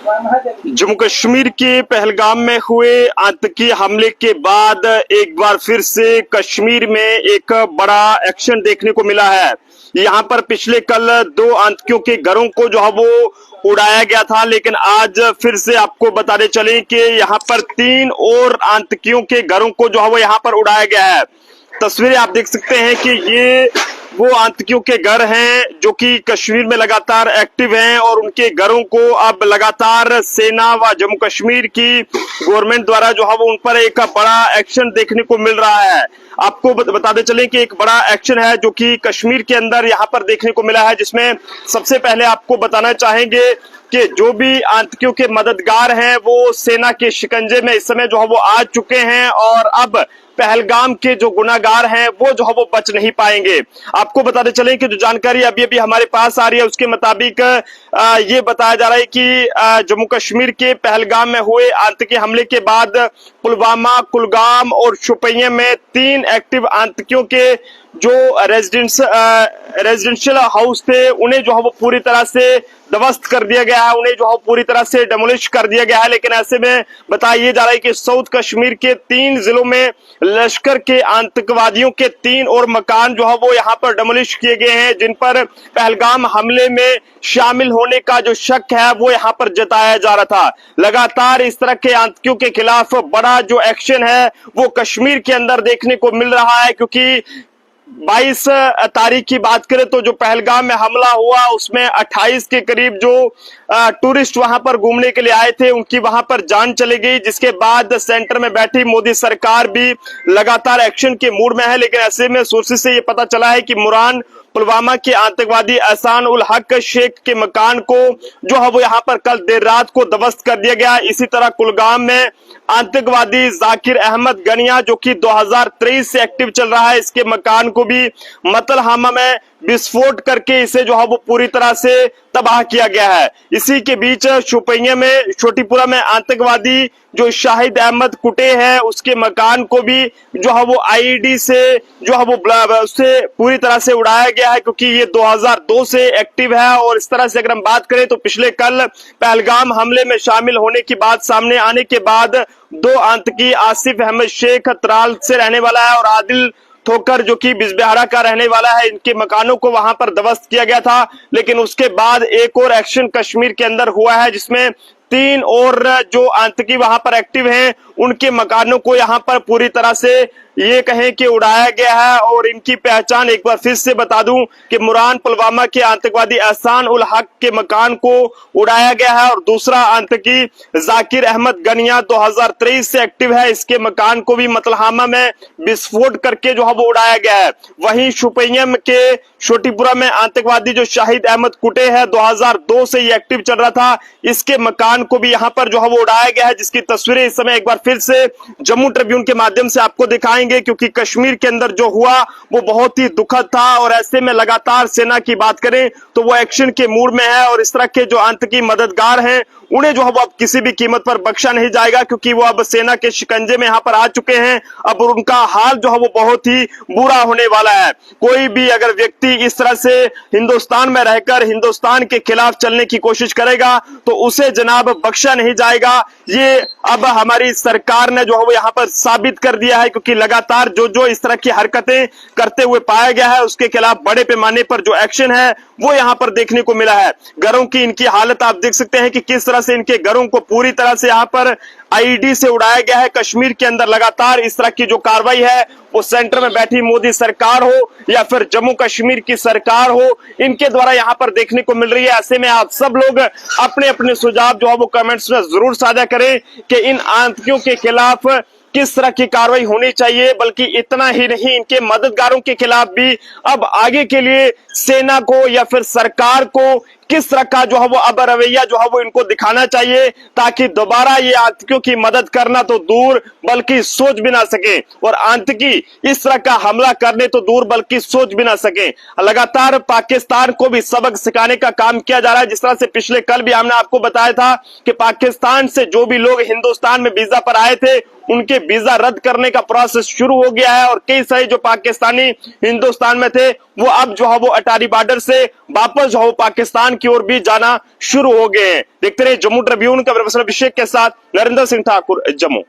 जम्मू कश्मीर के पहलगाम में हुए आतंकी हमले के बाद एक बार फिर से कश्मीर में एक बड़ा एक्शन देखने को मिला है। यहाँ पर पिछले कल 2 आतंकियों के घरों को जो है वो उड़ाया गया था, लेकिन आज फिर से आपको बताने चले कि यहाँ पर 3 और आतंकियों के घरों को जो है वो यहाँ पर उड़ाया गया है। तस्वीरें आप देख सकते हैं कि ये वो आतंकियों के घर हैं जो कि कश्मीर में लगातार एक्टिव हैं और उनके घरों को अब लगातार सेना व जम्मू कश्मीर की गवर्नमेंट द्वारा जो है वो उन पर एक बड़ा एक्शन देखने को मिल रहा है। आपको बताते चलें कि एक बड़ा एक्शन है जो कि कश्मीर के अंदर यहाँ पर देखने को मिला है, जिसमें सबसे पहले आपको बताना चाहेंगे कि जो भी आतंकियों के मददगार हैं वो सेना के शिकंजे में इस समय जो है वो आ चुके हैं और अब पहलगाम के जो गुनाहगार हैं वो जो है वो बच नहीं पाएंगे। आपको बताते चलें कि जो जानकारी अभी अभी हमारे पास आ रही है उसके मुताबिक ये बताया जा रहा है कि जम्मू कश्मीर के पहलगाम में हुए आतंकी हमले के बाद पुलवामा, कुलगाम और शोपियां में 3 एक्टिव आतंकियों के जो रेजिडेंशियल हाउस थे उन्हें जो है वो पूरी तरह से ध्वस्त कर दिया गया है, उन्हें जो है पूरी तरह से डेमोलिश कर दिया गया है। लेकिन ऐसे में बताया जा रहा है कि साउथ कश्मीर के 3 जिलों में लश्कर के आतंकवादियों के 3 और मकान जो है वो यहाँ पर डेमोलिश किए गए हैं, जिन पर पहलगाम हमले में शामिल होने का जो शक है वो यहाँ पर जताया जा रहा था। लगातार इस तरह के आतंकियों के खिलाफ बड़ा जो एक्शन है वो कश्मीर के अंदर देखने को मिल रहा है, क्योंकि 22 तारीख की बात करें तो जो पहलगाम में हमला हुआ उसमें 28 के करीब जो टूरिस्ट वहां पर घूमने के लिए आए थे उनकी वहां पर जान चली गई, जिसके बाद सेंटर में बैठी मोदी सरकार भी लगातार एक्शन के मूड में है। लेकिन ऐसे में सोर्सेज से ये पता चला है कि मुरान पुलवामा के आतंकवादी एहसान उल हक शेख के मकान को जो है वो यहाँ पर कल देर रात को ध्वस्त कर दिया गया। इसी तरह कुलगाम में आतंकवादी जाकिर अहमद गनिया जो कि 2023 से एक्टिव चल रहा है, इसके मकान को भी मतलहामा में विस्फोट करके इसे जो है वो पूरी तरह से तबाह किया गया है। इसी के बीच शोपियां में छोटीपुरा में आतंकवादी जो शाहिद अहमद कुटे है उसके मकान को भी जो है वो आईईडी से जो है वो उससे पूरी तरह से उड़ाया गया है, क्योंकि ये 2002 से एक्टिव है। और इस तरह से अगर हम बात करें तो पिछले कल पहलगाम हमले में शामिल होने की बात सामने आने के बाद 2 आतंकी आसिफ अहमद शेख त्राल से रहने वाला है और आदिल ठोकर जो कि बिजबिहारा का रहने वाला है, इनके मकानों को वहां पर ध्वस्त किया गया था। लेकिन उसके बाद एक और एक्शन कश्मीर के अंदर हुआ है जिसमें 3 और जो आतंकी वहां पर एक्टिव हैं उनके मकानों को यहां पर पूरी तरह से ये कहें कि उड़ाया गया है। और इनकी पहचान एक बार फिर से बता दूं कि मुरान पुलवामा के आतंकवादी एहसान उल हक के मकान को उड़ाया गया है और दूसरा आतंकी जाकिर अहमद गनिया 2023 से एक्टिव है, इसके मकान को भी मतलहामा में विस्फोट करके जो है वो उड़ाया गया है। वहीं शोपियां के छोटीपुरा में आतंकवादी जो शाहिद अहमद कुटे है 2002 से ये एक्टिव चल रहा था, इसके मकान को भी यहाँ पर जो है वो उड़ाया गया है, जिसकी तस्वीरें इस समय एक बार फिर से जम्मू ट्रिब्यून के माध्यम से आपको दिखाएंगे, क्योंकि कश्मीर के अंदर जो हुआ वो बहुत ही दुखद था। और ऐसे में लगातार सेना की बात करें तो वो एक्शन के मूड में है और इस तरह के जो आतंकी मददगार हैं उन्हें जो है वो अब किसी भी कीमत पर बख्शा नहीं जाएगा, क्योंकि वो अब सेना के शिकंजे में यहाँ पर आ चुके हैं। अब उनका हाल जो है वो बहुत ही बुरा होने वाला है। कोई भी अगर व्यक्ति इस तरह से हिंदुस्तान में रहकर हिंदुस्तान के खिलाफ चलने की कोशिश करेगा तो उसे जनाब बख्शा नहीं जाएगा। ये अब हमारी सरकार ने जो है वो यहाँ पर साबित कर दिया है, क्योंकि लगातार जो इस तरह की हरकतें करते हुए पाया गया है उसके खिलाफ बड़े पैमाने पर जो एक्शन है वो यहाँ पर देखने को मिला है। घरों की इनकी हालत आप देख सकते हैं कि किस तरह से इनके घरों को पूरी तरह से यहाँ पर आईईडी से उड़ाया गया है। कश्मीर के अंदर लगातार इस तरह की जो कार्रवाई है वो सेंटर में बैठी मोदी सरकार हो या फिर जम्मू कश्मीर की सरकार हो, इनके द्वारा यहाँ पर देखने को मिल रही है। ऐसे में आप सब लोग अपने अपने सुझाव जो है वो कमेंट्स में जरूर साझा करें कि इन आतंकियों के खिलाफ किस तरह की कार्रवाई होनी चाहिए। बल्कि इतना ही नहीं, इनके मददगारों के खिलाफ भी अब आगे के लिए सेना को या फिर सरकार को किस तरह का जो है वो अब रवैया जो है वो इनको दिखाना चाहिए, ताकि दोबारा ये आतंकियों की मदद करना तो दूर बल्कि सोच भी ना सके और आतंकी इस तरह का हमला करने तो दूर बल्कि सोच भी ना सके। लगातार पाकिस्तान को भी सबक सिखाने का काम किया जा रहा है। जिस तरह से पिछले कल भी हमने आपको बताया था कि पाकिस्तान से जो भी लोग हिंदुस्तान में वीजा पर आए थे उनके वीजा रद्द करने का प्रोसेस शुरू हो गया है और कई सारे जो पाकिस्तानी हिंदुस्तान में थे वो अब जो है वो अटारी बॉर्डर से वापस जो है पाकिस्तान मैदान की ओर भी जाना शुरू हो गए हैं। देखते रहे जम्मू ट्रिब्यून का अभिषेक के साथ नरेंद्र सिंह ठाकुर, जम्मू।